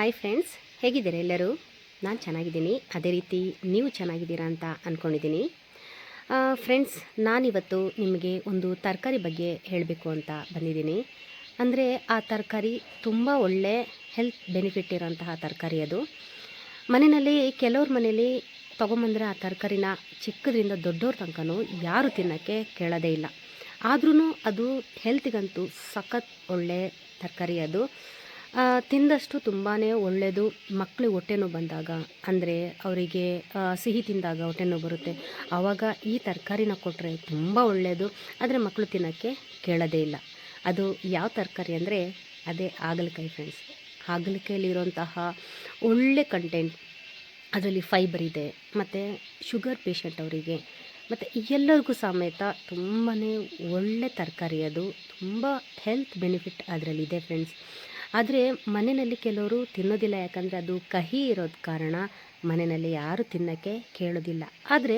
Hi friends, ಹೇಗಿದ್ದೀರಾ ಎಲ್ಲರೂ? ನಾನು ಚೆನ್ನಾಗಿದ್ದೀನಿ. ಅದೇ ರೀತಿ ನೀವು ಚೆನ್ನಾಗಿದ್ದೀರಾ ಅಂತ ಅಂದ್ಕೊಂಡಿದ್ದೀನಿ. ಫ್ರೆಂಡ್ಸ್, ನಾನಿವತ್ತು ನಿಮಗೆ ಒಂದು ತರಕಾರಿ ಬಗ್ಗೆ ಹೇಳಬೇಕು ಅಂತ ಬಂದಿದ್ದೀನಿ. ಅಂದರೆ ಆ ತರಕಾರಿ ತುಂಬ ಒಳ್ಳೆ ಹೆಲ್ತ್ ಬೆನಿಫಿಟ್ ಇರೋಂತಹ ತರಕಾರಿ. ಅದು ಮನೆಯಲ್ಲಿ ಕೆಲವ್ರ ಮನೇಲಿ ತೊಗೊಂಬಂದರೆ ಆ ತರಕಾರಿನ ಚಿಕ್ಕದ್ರಿಂದ ದೊಡ್ಡವ್ರ ತನಕನೂ ಯಾರು ತಿನ್ನೋಕ್ಕೆ ಕೇಳೋದೇ ಇಲ್ಲ. ಆದ್ರೂ ಅದು ಹೆಲ್ತಿಗಂತೂ ಸಖತ್ ಒಳ್ಳೆ ತರಕಾರಿ. ಅದು ತಿಂದಷ್ಟು ತುಂಬಾ ಒಳ್ಳೆಯದು. ಮಕ್ಕಳಿಗೆ ಹೊಟ್ಟೆ ನೋವು ಬಂದಾಗ, ಅಂದರೆ ಅವರಿಗೆ ಸಿಹಿ ತಿಂದಾಗ ಹೊಟ್ಟೆ ನೋವು ಬರುತ್ತೆ, ಆವಾಗ ಈ ತರಕಾರಿನ ಕೊಟ್ಟರೆ ತುಂಬ ಒಳ್ಳೆಯದು. ಆದರೆ ಮಕ್ಕಳು ತಿನ್ನೋಕ್ಕೆ ಕೇಳೋದೇ ಇಲ್ಲ. ಅದು ಯಾವ ತರಕಾರಿ ಅಂದರೆ ಅದೇ ಹಾಗಲಕಾಯಿ ಫ್ರೆಂಡ್ಸ್. ಹಾಗಲಕಾಯಲ್ಲಿರುವಂತಹ ಒಳ್ಳೆ ಕಂಟೆಂಟ್, ಅದರಲ್ಲಿ ಫೈಬರ್ ಇದೆ, ಮತ್ತು ಶುಗರ್ ಪೇಷಂಟ್ ಅವರಿಗೆ ಮತ್ತು ಎಲ್ಲರಿಗೂ ಸಮೇತ ತುಂಬಾ ಒಳ್ಳೆ ತರಕಾರಿ. ಅದು ತುಂಬ ಹೆಲ್ತ್ ಬೆನಿಫಿಟ್ ಅದರಲ್ಲಿದೆ ಫ್ರೆಂಡ್ಸ್. ಆದರೆ ಮನೆಯಲ್ಲಿ ಕೆಲವರು ತಿನ್ನೋದಿಲ್ಲ, ಯಾಕಂದರೆ ಅದು ಕಹಿ ಇರೋದು ಕಾರಣ ಮನೆಯಲ್ಲಿ ಯಾರು ತಿನ್ನೋಕ್ಕೆ ಕೇಳೋದಿಲ್ಲ. ಆದರೆ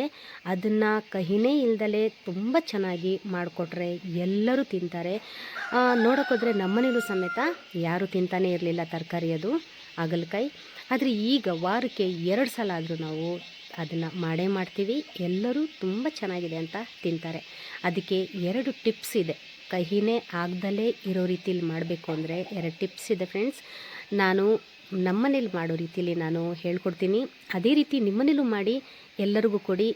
ಅದನ್ನು ಕಹಿನೇ ಇಲ್ದಲೇ ತುಂಬ ಚೆನ್ನಾಗಿ ಮಾಡಿಕೊಟ್ರೆ ಎಲ್ಲರೂ ತಿಂತಾರೆ. ನೋಡೋಕ್ಕೋದ್ರೆ ನಮ್ಮನೇಲೂ ಸಮೇತ ಯಾರು ತಿಂತಾನೇ ಇರಲಿಲ್ಲ ತರಕಾರಿ ಅದು ಹಾಗಲಕಾಯಿ. ಆದರೆ ಈಗ ವಾರಕ್ಕೆ 2 ಸಲ ಆದರೂ ನಾವು ಅದನ್ನು ಮಾಡೇ ಮಾಡ್ತೀವಿ. ಎಲ್ಲರೂ ತುಂಬ ಚೆನ್ನಾಗಿದೆ ಅಂತ ತಿಂತಾರೆ. ಅದಕ್ಕೆ 2 ಟಿಪ್ಸ್ ಇದೆ. ಕಹಿನೇ ಆಗದಲೇ ಇರೋ ರೀತಿಲಿ ಮಾಡಬೇಕು ಅಂದರೆ 2 ಟಿಪ್ಸ್ ಇದೆ ಫ್ರೆಂಡ್ಸ್. ನಾನು ನಮ್ಮನೇಲಿ ಮಾಡೋ ರೀತಿಯಲ್ಲಿ ನಾನು ಹೇಳ್ಕೊಡ್ತೀನಿ. ಅದೇ ರೀತಿ ನಿಮ್ಮನೇಲೂ ಮಾಡಿ ಎಲ್ಲರಿಗೂ ಕೊಡಿ.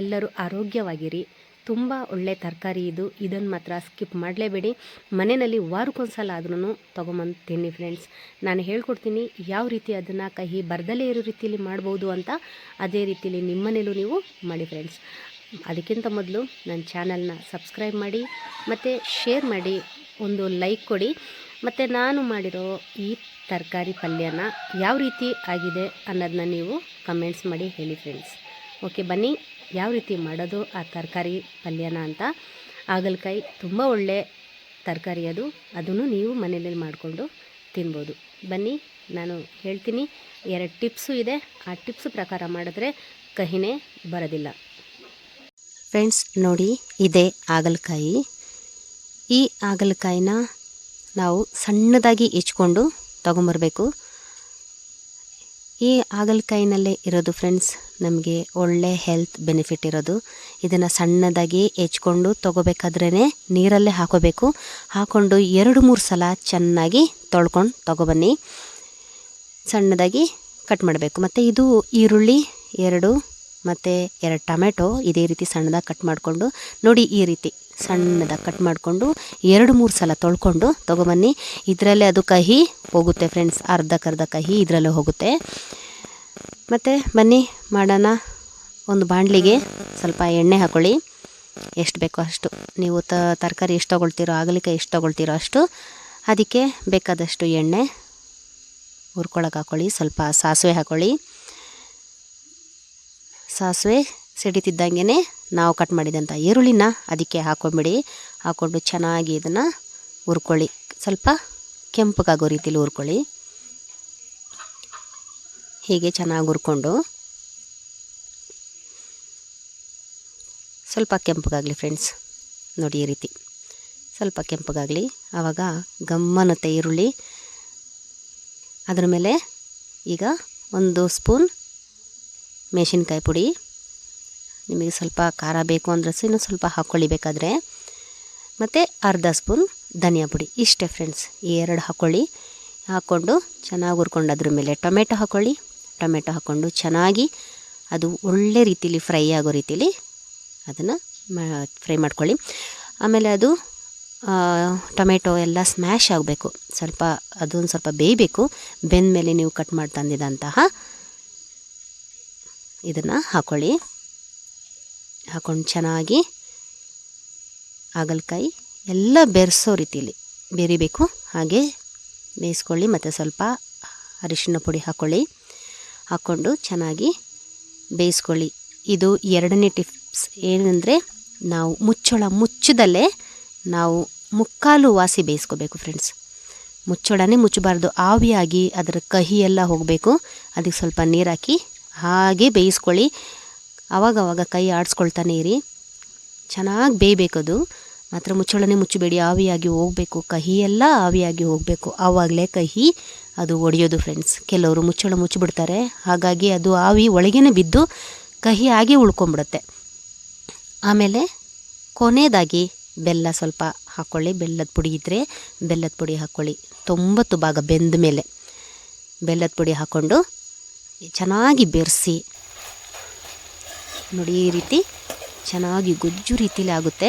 ಎಲ್ಲರೂ ಆರೋಗ್ಯವಾಗಿರಿ. ತುಂಬ ಒಳ್ಳೆ ತರಕಾರಿ ಇದು. ಇದನ್ನು ಮಾತ್ರ ಸ್ಕಿಪ್ ಮಾಡಲೇಬೇಡಿ. ಮನೆಯಲ್ಲಿ ವಾರಕ್ಕೊಂದು ಸಲ ಆದ್ರೂ ತೊಗೊಂಬಂದು ತಿನ್ನಿ ಫ್ರೆಂಡ್ಸ್. ನಾನು ಹೇಳ್ಕೊಡ್ತೀನಿ ಯಾವ ರೀತಿ ಅದನ್ನು ಕಹಿ ಬರ್ದಲೇ ಇರೋ ರೀತಿಯಲ್ಲಿ ಮಾಡ್ಬೋದು ಅಂತ. ಅದೇ ರೀತಿಯಲ್ಲಿ ನಿಮ್ಮನೇಲೂ ನೀವು ಮಾಡಿ ಫ್ರೆಂಡ್ಸ್. ಅದಕ್ಕಿಂತ ಮೊದಲು ನನ್ನ ಚಾನಲ್ನ ಸಬ್ಸ್ಕ್ರೈಬ್ ಮಾಡಿ ಮತ್ತು ಶೇರ್ ಮಾಡಿ, ಒಂದು ಲೈಕ್ ಕೊಡಿ. ಮತ್ತು ನಾನು ಮಾಡಿರೋ ಈ ತರಕಾರಿ ಪಲ್ಯನ ಯಾವ ರೀತಿ ಆಗಿದೆ ಅನ್ನೋದನ್ನ ನೀವು ಕಮೆಂಟ್ಸ್ ಮಾಡಿ ಹೇಳಿ ಫ್ರೆಂಡ್ಸ್. ಓಕೆ, ಬನ್ನಿ ಯಾವ ರೀತಿ ಮಾಡೋದು ಆ ತರಕಾರಿ ಪಲ್ಯನ ಅಂತ. ಹಾಗಲಕಾಯಿ ತುಂಬ ಒಳ್ಳೆ ತರಕಾರಿ ಅದು. ಅದನ್ನು ನೀವು ಮನೆಯಲ್ಲಿ ಮಾಡಿಕೊಂಡು ತಿನ್ಬೋದು. ಬನ್ನಿ ನಾನು ಹೇಳ್ತೀನಿ. 2 ಟಿಪ್ಸು ಇದೆ. ಆ ಟಿಪ್ಸ್ ಪ್ರಕಾರ ಮಾಡಿದ್ರೆ ಕಹಿನೇ ಬರೋದಿಲ್ಲ ಫ್ರೆಂಡ್ಸ್. ನೋಡಿ, ಇದೇ ಹಾಗಲಕಾಯಿ. ಈ ಹಾಗಲಕಾಯಿನ ನಾವು ಸಣ್ಣದಾಗಿ ಹೆಚ್ಕೊಂಡು ತೊಗೊಂಬರ್ಬೇಕು. ಈ ಹಾಗಲಕಾಯಿನಲ್ಲೇ ಇರೋದು ಫ್ರೆಂಡ್ಸ್ ನಮಗೆ ಒಳ್ಳೆ ಹೆಲ್ತ್ ಬೆನಿಫಿಟ್ ಇರೋದು. ಇದನ್ನು ಸಣ್ಣದಾಗಿ ಹೆಚ್ಕೊಂಡು ತೊಗೋಬೇಕಾದ್ರೇ ನೀರಲ್ಲೇ ಹಾಕೋಬೇಕು. ಹಾಕ್ಕೊಂಡು 2-3 ಸಲ ಚೆನ್ನಾಗಿ ತೊಳ್ಕೊಂಡು ತೊಗೊಬನ್ನಿ. ಸಣ್ಣದಾಗಿ ಕಟ್ ಮಾಡಬೇಕು. ಮತ್ತು ಇದು ಈರುಳ್ಳಿ 2 ಮತ್ತು 2 ಟೊಮೆಟೊ ಇದೇ ರೀತಿ ಸಣ್ಣದಾಗಿ ಕಟ್ ಮಾಡಿಕೊಂಡು, ನೋಡಿ ಈ ರೀತಿ ಸಣ್ಣದಾಗಿ ಕಟ್ ಮಾಡಿಕೊಂಡು 2-3 ಸಲ ತೊಳ್ಕೊಂಡು ತೊಗೊಬನ್ನಿ. ಇದರಲ್ಲೇ ಅದು ಕಹಿ ಹೋಗುತ್ತೆ ಫ್ರೆಂಡ್ಸ್. ಅರ್ಧಕ್ಕರ್ಧ ಕಹಿ ಇದರಲ್ಲೇ ಹೋಗುತ್ತೆ. ಮತ್ತು ಬನ್ನಿ ಮಾಡೋಣ. ಒಂದು ಬಾಣಲಿಗೆ ಸ್ವಲ್ಪ ಎಣ್ಣೆ ಹಾಕ್ಕೊಳ್ಳಿ. ಎಷ್ಟು ಬೇಕೋ ಅಷ್ಟು. ನೀವು ತರಕಾರಿ ಎಷ್ಟು ತೊಗೊಳ್ತೀರೋ, ಹಾಗಲಕಾಯಿ ಎಷ್ಟು ತೊಗೊಳ್ತೀರೋ ಅಷ್ಟು, ಅದಕ್ಕೆ ಬೇಕಾದಷ್ಟು ಎಣ್ಣೆ ಹುರ್ಕೊಳಕ್ಕೆ ಹಾಕ್ಕೊಳ್ಳಿ. ಸ್ವಲ್ಪ ಸಾಸಿವೆ ಹಾಕ್ಕೊಳ್ಳಿ. ಸಾಸಿವೆ ಸಿಡಿತಿದ್ದಂಗೆ ನಾವು ಕಟ್ ಮಾಡಿದಂಥ ಈರುಳ್ಳಿನ ಅದಕ್ಕೆ ಹಾಕ್ಕೊಂಬಿಡಿ. ಹಾಕ್ಕೊಂಡು ಚೆನ್ನಾಗಿ ಇದನ್ನು ಹುರ್ಕೊಳ್ಳಿ. ಸ್ವಲ್ಪ ಕೆಂಪಗಾಗೋ ರೀತಿಲಿ ಹುರ್ಕೊಳ್ಳಿ. ಹೀಗೆ ಚೆನ್ನಾಗಿ ಹುರ್ಕೊಂಡು ಸ್ವಲ್ಪ ಕೆಂಪಗಾಗಲಿ ಫ್ರೆಂಡ್ಸ್. ನೋಡಿ ಈ ರೀತಿ ಸ್ವಲ್ಪ ಕೆಂಪಗಾಗಲಿ. ಆವಾಗ ಗಮ್ಮನ್ನುತ್ತೆ ಈರುಳ್ಳಿ. ಅದರ ಮೇಲೆ ಈಗ 1 ಸ್ಪೂನ್ ಮೆಣಸಿನ್ಕಾಯಿ ಪುಡಿ. ನಿಮಗೆ ಸ್ವಲ್ಪ ಖಾರ ಬೇಕು ಅಂದರೆ ಇನ್ನೂ ಸ್ವಲ್ಪ ಹಾಕ್ಕೊಳ್ಳಿ ಬೇಕಾದರೆ. ಮತ್ತು ಅರ್ಧ ಸ್ಪೂನ್ ಧನಿಯಾ ಪುಡಿ. ಇಷ್ಟೇ ಫ್ರೆಂಡ್ಸ್. ಈ 2 ಹಾಕ್ಕೊಳ್ಳಿ. ಹಾಕ್ಕೊಂಡು ಚೆನ್ನಾಗಿ ಹುರ್ಕೊಂಡು ಅದ್ರ ಮೇಲೆ ಟೊಮೆಟೊ ಹಾಕ್ಕೊಳ್ಳಿ. ಟೊಮೆಟೊ ಹಾಕ್ಕೊಂಡು ಚೆನ್ನಾಗಿ ಅದು ಒಳ್ಳೆ ರೀತಿಲಿ ಫ್ರೈ ಆಗೋ ರೀತಿಲಿ ಅದನ್ನು ಫ್ರೈ ಮಾಡ್ಕೊಳ್ಳಿ. ಆಮೇಲೆ ಅದು ಟೊಮೆಟೊ ಎಲ್ಲ ಸ್ಮ್ಯಾಶ್ ಆಗಬೇಕು. ಅದೊಂದು ಸ್ವಲ್ಪ ಬೇಯಬೇಕು. ಬೆಂದಮೇಲೆ ನೀವು ಕಟ್ ಮಾಡಿ ತಂದಿದಂತಹ ಇದನ್ನು ಹಾಕ್ಕೊಳ್ಳಿ. ಹಾಕ್ಕೊಂಡು ಚೆನ್ನಾಗಿ ಹಾಗಲಕಾಯಿ ಎಲ್ಲ ಬೆರೆಸೋ ರೀತಿಯಲ್ಲಿ ಬೇರಿಬೇಕು. ಹಾಗೆ ಬೇಯಿಸ್ಕೊಳ್ಳಿ. ಮತ್ತು ಸ್ವಲ್ಪ ಅರಿಶಿಣ ಪುಡಿ ಹಾಕ್ಕೊಳ್ಳಿ. ಹಾಕ್ಕೊಂಡು ಚೆನ್ನಾಗಿ ಬೇಯಿಸ್ಕೊಳ್ಳಿ. ಇದು 2ನೇ ಟಿಪ್ಸ್ ಏನಂದರೆ, ನಾವು ಮುಚ್ಚದಲ್ಲೇ ನಾವು ಮುಕ್ಕಾಲು ವಾಸಿ ಬೇಯಿಸ್ಕೋಬೇಕು ಫ್ರೆಂಡ್ಸ್. ಮುಚ್ಚಳನೇ ಮುಚ್ಚಬಾರ್ದು. ಆವಿಯಾಗಿ ಅದರ ಕಹಿ ಎಲ್ಲ ಹೋಗಬೇಕು. ಅದಕ್ಕೆ ಸ್ವಲ್ಪ ನೀರು ಹಾಕಿ ಹಾಗೆ ಬೇಯಿಸ್ಕೊಳ್ಳಿ. ಆವಾಗವಾಗ ಕೈ ಆಡಿಸ್ಕೊಳ್ತಾನೆ ಇರಿ. ಚೆನ್ನಾಗಿ ಬೇಯಬೇಕದು. ಮಾತ್ರ ಮುಚ್ಚಳನೇ ಮುಚ್ಚಬೇಡಿ, ಆವಿಯಾಗಿ ಹೋಗಬೇಕು, ಕಹಿ ಎಲ್ಲ ಆವಿಯಾಗಿ ಹೋಗಬೇಕು, ಆವಾಗಲೇ ಕಹಿ ಅದು ಒಡೆಯೋದು ಫ್ರೆಂಡ್ಸ್. ಕೆಲವರು ಮುಚ್ಚಳ ಮುಚ್ಚಿಬಿಡ್ತಾರೆ, ಹಾಗಾಗಿ ಅದು ಆವಿ ಒಳಗೇ ಬಿದ್ದು ಕಹಿ ಆಗಿ ಉಳ್ಕೊಂಬಿಡುತ್ತೆ. ಆಮೇಲೆ ಕೊನೆಯದಾಗಿ ಬೆಲ್ಲ ಸ್ವಲ್ಪ ಹಾಕ್ಕೊಳ್ಳಿ. ಬೆಲ್ಲದ ಪುಡಿ ಇದ್ದರೆ ಬೆಲ್ಲದ ಪುಡಿ ಹಾಕ್ಕೊಳ್ಳಿ. 90 ಭಾಗ ಬೆಂದ ಮೇಲೆ ಬೆಲ್ಲದ ಪುಡಿ ಹಾಕ್ಕೊಂಡು ಚೆನ್ನಾಗಿ ಬೆರೆಸಿ ನೋಡಿ. ಈ ರೀತಿ ಚೆನ್ನಾಗಿ ಗೊಜ್ಜು ರೀತಿಲಿ ಆಗುತ್ತೆ.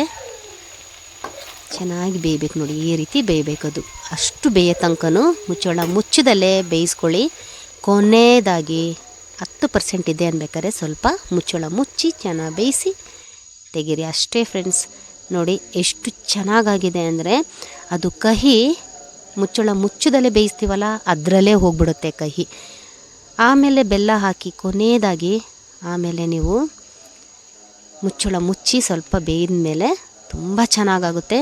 ಚೆನ್ನಾಗಿ ಬೇಯಬೇಕು ನೋಡಿ, ಈ ರೀತಿ ಬೇಯಬೇಕದು. ಅಷ್ಟು ಬೇಯೋ ತನಕನೂ ಮುಚ್ಚಳ ಮುಚ್ಚದಲ್ಲೇ ಬೇಯಿಸ್ಕೊಳ್ಳಿ. ಕೊನೆಯದಾಗಿ 10% ಇದೆ ಅನ್ಬೇಕಾದ್ರೆ ಸ್ವಲ್ಪ ಮುಚ್ಚಳ ಮುಚ್ಚಿ ಚೆನ್ನಾಗಿ ಬೇಯಿಸಿ ತೆಗೀರಿ. ಅಷ್ಟೇ ಫ್ರೆಂಡ್ಸ್. ನೋಡಿ ಎಷ್ಟು ಚೆನ್ನಾಗಾಗಿದೆ ಅಂದರೆ ಅದು ಕಹಿ ಮುಚ್ಚಳ ಮುಚ್ಚದಲ್ಲೇ ಬೇಯಿಸ್ತೀವಲ್ಲ ಅದರಲ್ಲೇ ಹೋಗ್ಬಿಡುತ್ತೆ ಕಹಿ. ಆಮೇಲೆ ಬೆಲ್ಲ ಹಾಕಿ ಕೊನೆಯದಾಗಿ ಆಮೇಲೆ ನೀವು ಮುಚ್ಚಳ ಮುಚ್ಚಿ ಸ್ವಲ್ಪ ಬೇಯಿದ ಮೇಲೆ ತುಂಬ ಚೆನ್ನಾಗಾಗುತ್ತೆ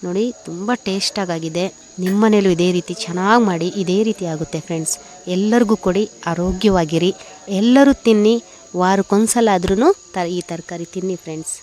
ನೋಡಿ. ತುಂಬ ಟೇಸ್ಟಾಗಿದೆ. ನಿಮ್ಮ ಮನೇಲೂ ಇದೇ ರೀತಿ ಚೆನ್ನಾಗಿ ಮಾಡಿ, ಇದೇ ರೀತಿ ಆಗುತ್ತೆ ಫ್ರೆಂಡ್ಸ್. ಎಲ್ಲರಿಗೂ ಕೊಡಿ, ಆರೋಗ್ಯವಾಗಿರಿ, ಎಲ್ಲರೂ ತಿನ್ನಿ. ವಾರಕ್ಕೊಂದ್ಸಲ ಆದ್ರೂ ಈ ತರಕಾರಿ ತಿನ್ನಿ ಫ್ರೆಂಡ್ಸ್.